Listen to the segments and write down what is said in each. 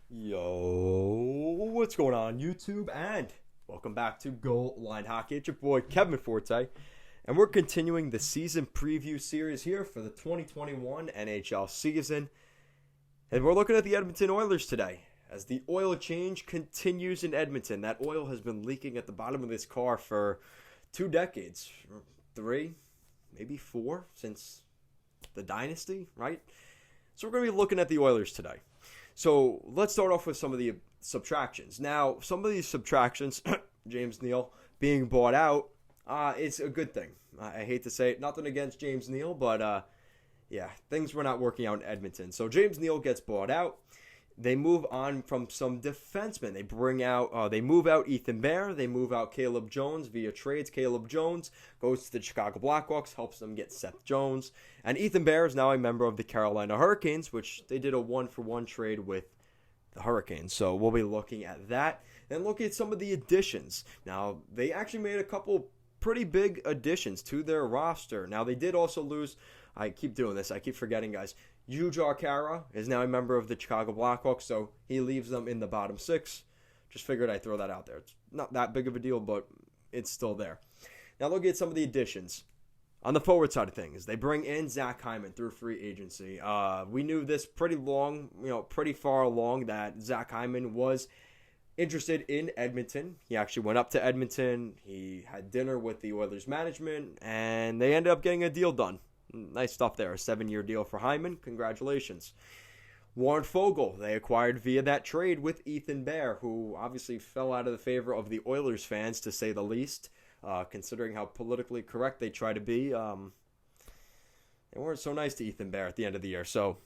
Yo, what's going on, YouTube? And welcome back to Goal Line Hockey. It's your boy Kevin Forte, and we're continuing the season preview series here for the 2021 NHL season. And we're looking at the Edmonton Oilers today as the oil change continues in Edmonton. That oil has been leaking at the bottom of this car for 2 decades, 3, maybe 4 since the dynasty, right? So we're going to be looking at the Oilers today. So let's start off with some of the subtractions. Now, some of these subtractions, James Neal being bought out, it's a good thing. I hate to say it, nothing against James Neal, but yeah, things were not working out in Edmonton. So James Neal gets bought out. They move on from some defensemen. They move out Ethan Bear. They move out Caleb Jones via trades. Caleb Jones goes to the Chicago Blackhawks, helps them get Seth Jones. And Ethan Bear is now a member of the Carolina Hurricanes, which they did a 1-for-1 trade with the Hurricanes. So we'll be looking at that. And look at some of the additions. Now, they actually made a couple pretty big additions to their roster. Now, they did also lose. I keep doing this. I keep forgetting, guys. Ujar Kara is now a member of the Chicago Blackhawks, so he leaves them in the bottom 6. Just figured I'd throw that out there. It's not that big of a deal, but it's still there. Now look at some of the additions. On the forward side of things, they bring in Zach Hyman through free agency. We knew this pretty far along that Zach Hyman was interested in Edmonton. He actually went up to Edmonton. He had dinner with the Oilers management, and they ended up getting a deal done. Nice stuff there. A 7-year deal for Hyman. Congratulations. Warren Foegele, they acquired via that trade with Ethan Bear, who obviously fell out of the favor of the Oilers fans, to say the least, considering how politically correct they try to be. They weren't so nice to Ethan Bear at the end of the year. So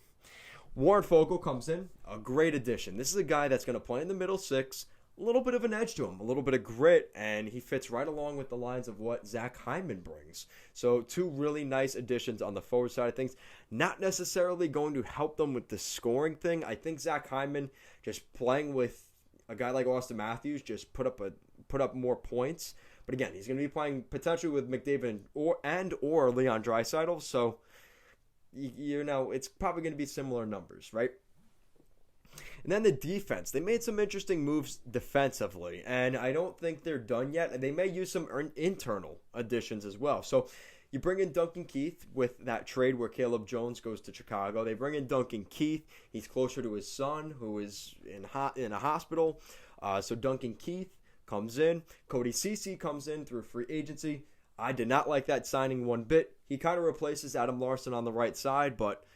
Warren Foegele comes in, a great addition. This is a guy that's going to play in the middle 6, a little bit of an edge to him, a little bit of grit, and he fits right along with the lines of what Zach Hyman brings. So 2 really nice additions on the forward side of things. Not necessarily going to help them with the scoring thing. I think Zach Hyman just playing with a guy like Austin Matthews just put up more points. But again, he's going to be playing potentially with McDavid or Leon Draisaitl. So it's probably going to be similar numbers, right? And then the defense. They made some interesting moves defensively, and I don't think they're done yet. And they may use some internal additions as well. So you bring in Duncan Keith with that trade where Caleb Jones goes to Chicago. They bring in Duncan Keith. He's closer to his son, who is in a hospital. So Duncan Keith comes in. Cody Ceci comes in through free agency. I did not like that signing one bit. He kind of replaces Adam Larson on the right side, but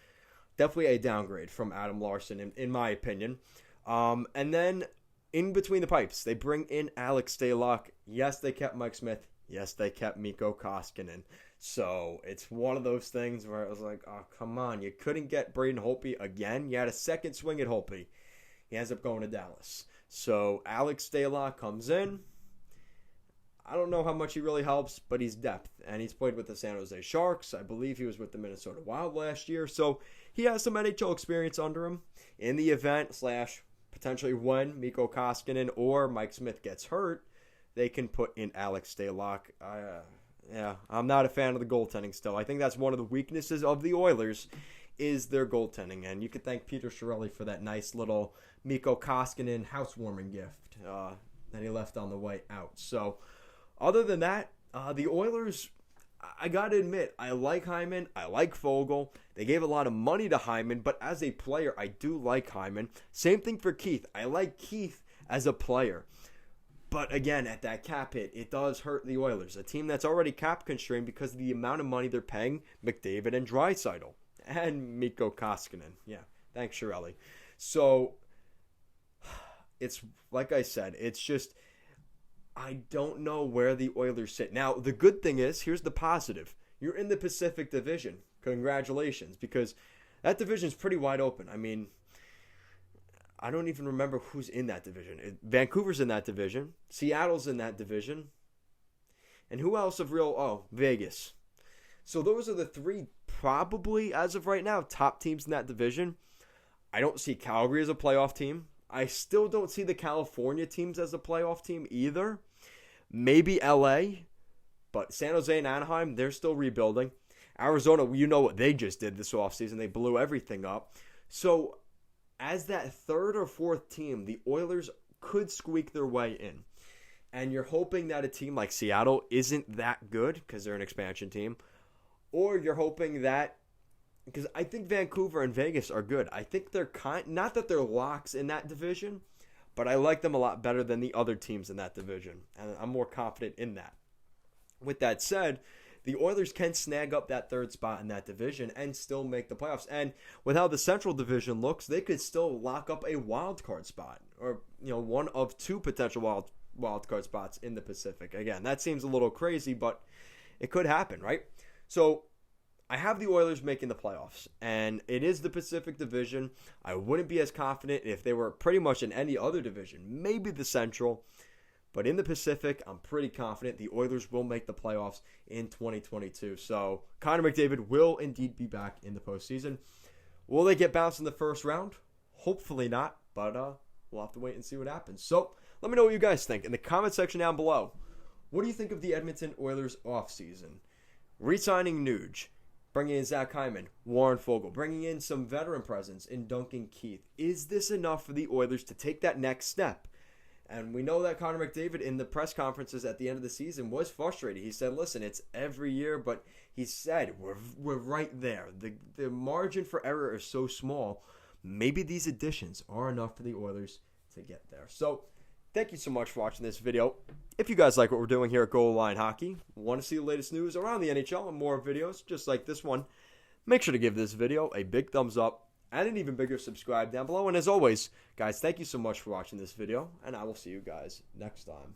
definitely a downgrade from Adam Larson, in my opinion. And then in between the pipes, they bring in Alex Stalock. Yes, they kept Mike Smith. Yes, they kept Mikko Koskinen. So it's one of those things where I was like, oh, come on. You couldn't get Braden Holtby again. You had a second swing at Holtby. He ends up going to Dallas. So Alex Stalock comes in. I don't know how much he really helps, but he's depth. And he's played with the San Jose Sharks. I believe he was with the Minnesota Wild last year. So he has some NHL experience under him. In the event / potentially when Mikko Koskinen or Mike Smith gets hurt, they can put in Alex Stalock. I'm not a fan of the goaltending still. I think that's one of the weaknesses of the Oilers is their goaltending. And you could thank Peter Chiarelli for that nice little Mikko Koskinen housewarming gift that he left on the way out. So other than that, the Oilers, I got to admit, I like Hyman. I like Foegele. They gave a lot of money to Hyman, but as a player, I do like Hyman. Same thing for Keith. I like Keith as a player. But again, at that cap hit, it does hurt the Oilers, a team that's already cap constrained because of the amount of money they're paying McDavid and Draisaitl and Mikko Koskinen. Yeah, thanks, Chiarelli. So it's like I said, it's just I don't know where the Oilers sit. Now, the good thing is, here's the positive. You're in the Pacific Division. Congratulations, because that division is pretty wide open. I mean, I don't even remember who's in that division. Vancouver's in that division. Seattle's in that division. And who else of real? Oh, Vegas. So those are the 3 probably, as of right now, top teams in that division. I don't see Calgary as a playoff team. I still don't see the California teams as a playoff team either. Maybe LA, but San Jose and Anaheim, they're still rebuilding. Arizona, you know what they just did this offseason. They blew everything up. So as that third or fourth team, the Oilers could squeak their way in. And you're hoping that a team like Seattle isn't that good because they're an expansion team. Or you're hoping that, because I think Vancouver and Vegas are good. I think they're not that they're locks in that division, but I like them a lot better than the other teams in that division. And I'm more confident in that. With that said, the Oilers can snag up that third spot in that division and still make the playoffs. And with how the Central Division looks, they could still lock up a wild card spot, or one of two potential wild card spots in the Pacific. Again, that seems a little crazy, but it could happen, right? So I have the Oilers making the playoffs, and it is the Pacific Division. I wouldn't be as confident if they were pretty much in any other division, maybe the Central. But in the Pacific, I'm pretty confident the Oilers will make the playoffs in 2022. So Connor McDavid will indeed be back in the postseason. Will they get bounced in the first round? Hopefully not, but we'll have to wait and see what happens. So let me know what you guys think in the comment section down below. What do you think of the Edmonton Oilers offseason? Re-signing Nuge, bringing in Zach Hyman, Warren Fogle, bringing in some veteran presence in Duncan Keith. Is this enough for the Oilers to take that next step? And we know that Connor McDavid in the press conferences at the end of the season was frustrated. He said, listen, it's every year, but he said, we're right there. The margin for error is so small. Maybe these additions are enough for the Oilers to get there. So thank you so much for watching this video. If you guys like what we're doing here at Goal Line Hockey, want to see the latest news around the NHL and more videos just like this one, make sure to give this video a big thumbs up and an even bigger subscribe down below. And as always, guys, thank you so much for watching this video, and I will see you guys next time.